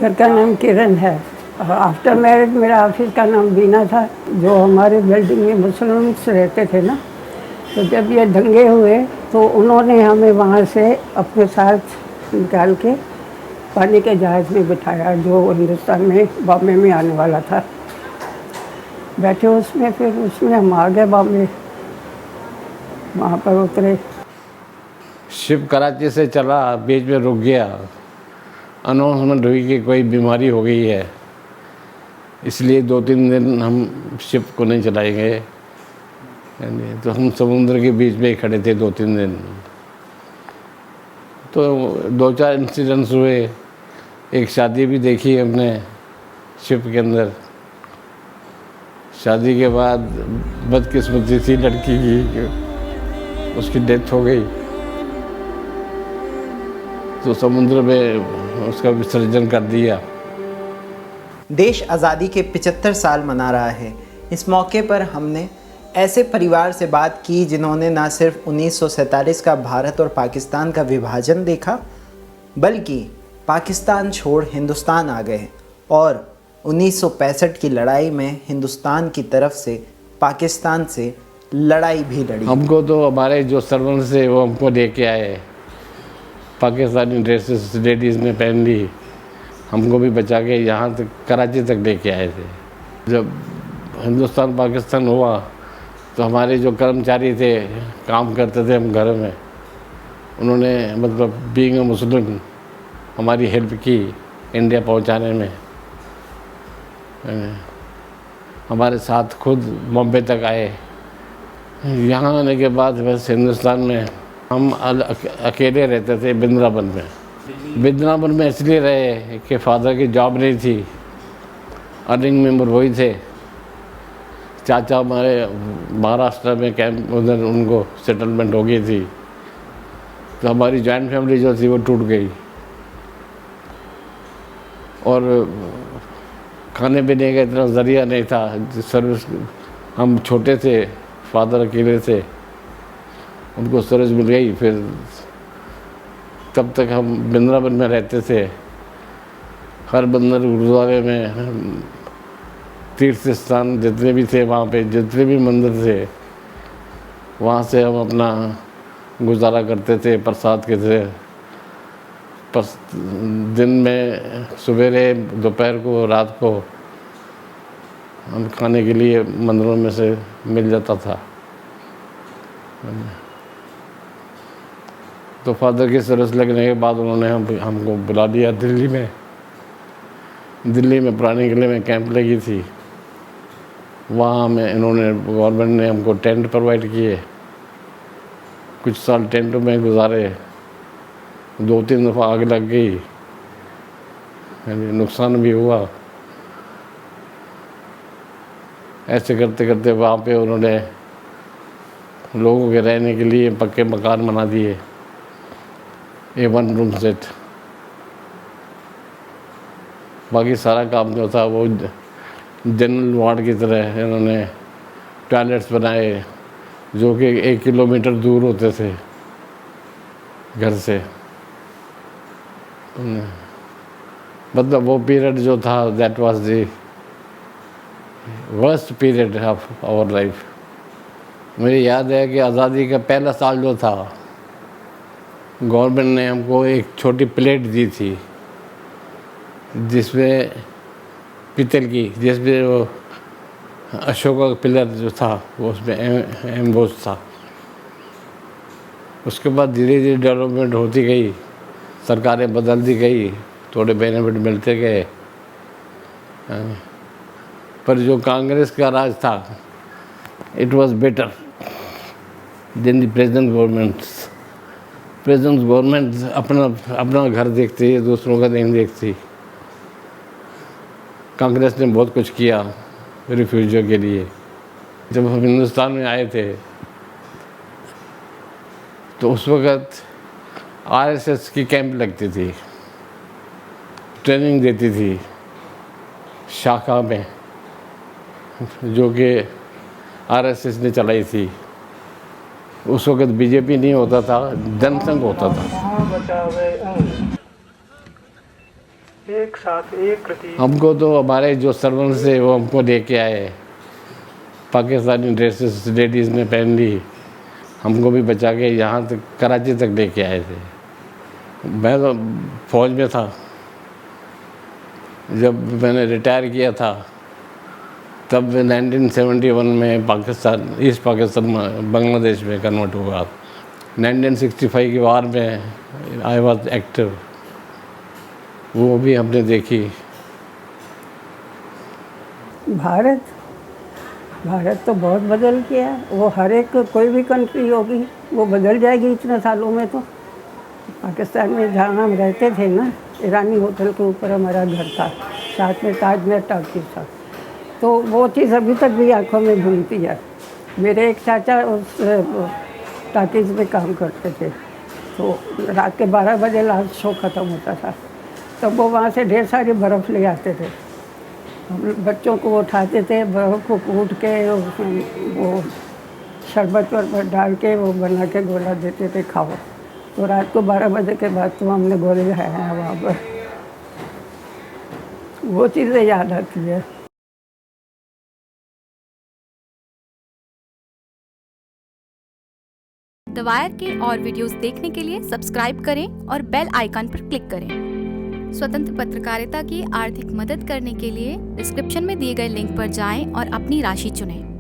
घर का नाम किरण है। आफ्टर मैरिज मेरा ऑफिस का नाम बीना था। जो हमारे बिल्डिंग में मुस्लिम्स रहते थे ना, तो जब ये दंगे हुए तो उन्होंने हमें वहाँ से अपने साथ निकाल के पानी के जहाज़ में बिठाया जो हिंदुस्तान में बॉम्बे में आने वाला था। बैठे उसमें, फिर उसमें हम आ गए बॉम्बे, वहाँ पर उतरे। शिप कराची से चला, बीच में रुक गया। अनाउंसमेंट हुई कि कोई बीमारी हो गई है, इसलिए 2-3 दिन हम शिप को नहीं चलाएंगे। तो हम समुद्र के बीच में ही खड़े थे 2-3 दिन। तो 2-4 इंसिडेंट्स हुए। एक शादी भी देखी हमने शिप के अंदर। शादी के बाद बदकिस्मती थी लड़की की कि उसकी डेथ हो गई, तो समुद्र में उसका विसर्जन कर दिया। देश आज़ादी के 75 साल मना रहा है। इस मौके पर हमने ऐसे परिवार से बात की जिन्होंने न सिर्फ 1947 का भारत और पाकिस्तान का विभाजन देखा, बल्कि पाकिस्तान छोड़ हिंदुस्तान आ गए और 1965 की लड़ाई में हिंदुस्तान की तरफ से पाकिस्तान से लड़ाई भी लड़ी। हमको तो हमारे जो सर्वेंट्स थे वो हमको लेके आए, पाकिस्तानी ड्रेसेस लेडीज़ ने पहन ली, हमको भी बचा के यहाँ तक कराची तक लेके आए थे। जब हिंदुस्तान पाकिस्तान हुआ तो हमारे जो कर्मचारी थे, काम करते थे हम घर में, उन्होंने मतलब बीइंग अ मुस्लिम हमारी हेल्प की इंडिया पहुँचाने में। हमारे साथ खुद बॉम्बे तक आए। यहाँ आने के बाद बस हिंदुस्तान में हम अकेले रहते थे बिंद्रावन में। बिंद्रावन में इसलिए रहे कि फादर की जॉब नहीं थी, अर्निंग मेंबर वही थे। चाचा हमारे महाराष्ट्र में कैंप, उधर उनको सेटलमेंट हो गई थी, तो हमारी जॉइंट फैमिली जो थी वो टूट गई। और खाने पीने का इतना ज़रिया नहीं था, सर्विस, हम छोटे थे, फादर अकेले थे, उनको सर्विस मिल गई। फिर तब तक हम बिंद्रावन में रहते थे। हर बंदर गुरुद्वारे में, तीर्थ स्थान जितने भी थे वहाँ पे, जितने भी मंदिर थे, वहाँ से हम अपना गुजारा करते थे। प्रसाद के थे, दिन में सवेरे, दोपहर को, रात को हम खाने के लिए मंदिरों में से मिल जाता था। तो फादर की सर्विस लगने के बाद उन्होंने हमको बुला दिया दिल्ली में। दिल्ली में पुराने किले में कैंप लगी थी, वहाँ हमें इन्होंने, गवर्नमेंट ने हमको टेंट प्रोवाइड किए। कुछ साल टेंटों में गुजारे। 2-3 दफ़ा आग लग गई, नुकसान भी हुआ। ऐसे करते करते वहाँ पे उन्होंने लोगों के रहने के लिए पक्के मकान बना दिए, A1 रूम सेट। बाकी सारा काम जो था वो जनरल वार्ड की तरह इन्होंने टॉयलेट्स बनाए, जो कि 1 किलोमीटर दूर होते थे घर से। मतलब वो पीरियड जो था, that was the worst period of our life. मुझे याद है कि आज़ादी का पहला साल जो था, गवर्नमेंट ने हमको एक छोटी प्लेट दी थी जिसमें पीतल की, जिसमें वो अशोका पिलर जो था वो उसमें एम्बोस था। उसके बाद धीरे धीरे डेवलपमेंट होती गई, सरकारें बदलती गई, थोड़े बेनिफिट मिलते गए। पर जो कांग्रेस का राज था, it was better than the present governments. Present government अपना घर देखती है, दूसरों का नहीं देखती। कांग्रेस ने बहुत कुछ किया रिफ्यूजियों के लिए। जब हम हिंदुस्तान में आए थे तो उस वक़्त RSS की कैंप लगती थी, ट्रेनिंग देती थी शाखा में, जो कि RSS ने चलाई थी। उस वक़्त बीजेपी नहीं होता था, जनसंघ होता था। एक साथ एक प्रति हमको तो हमारे जो सर्वेंट्स थे वो हमको लेके आए, पाकिस्तानी ड्रेसेस लेडीज़ ने पहन ली, हमको भी बचा के यहाँ तक कराची तक लेके आए थे। मैं तो फौज में था, जब मैंने रिटायर किया था तब 1971 में पाकिस्तान, ईस्ट पाकिस्तान में, बांग्लादेश में कन्वर्ट हुआ। 1965 की वार में आई वॉज एक्टिव, वो भी हमने देखी। भारत तो बहुत बदल गया। वो हर एक कोई भी कंट्री होगी वो बदल जाएगी इतने सालों में। तो पाकिस्तान में जहाँ हम रहते थे ना, ईरानी होटल के ऊपर हमारा घर था, साथ में ताजमहल टाकीज था। तो वो चीज़ अभी तक भी आंखों में घूमती है। मेरे एक चाचा उस टाकीज में काम करते थे, तो रात के 12 बजे लास्ट शो ख़त्म होता था, तब वो वहाँ से ढेर सारी बर्फ़ ले आते थे। हम बच्चों को उठाते थे, बर्फ़ को कूट के वो शरबत वरबत डाल के वो बना के गोला देते थे, खाओ। तो रात को 12 बजे के बाद तो हमने गोले खाए हैं वहाँ पर। वो चीज़ें याद आती है। द वायर के और वीडियोस देखने के लिए सब्सक्राइब करें और बेल आइकन पर क्लिक करें। स्वतंत्र पत्रकारिता की आर्थिक मदद करने के लिए डिस्क्रिप्शन में दिए गए लिंक पर जाएं और अपनी राशि चुनें।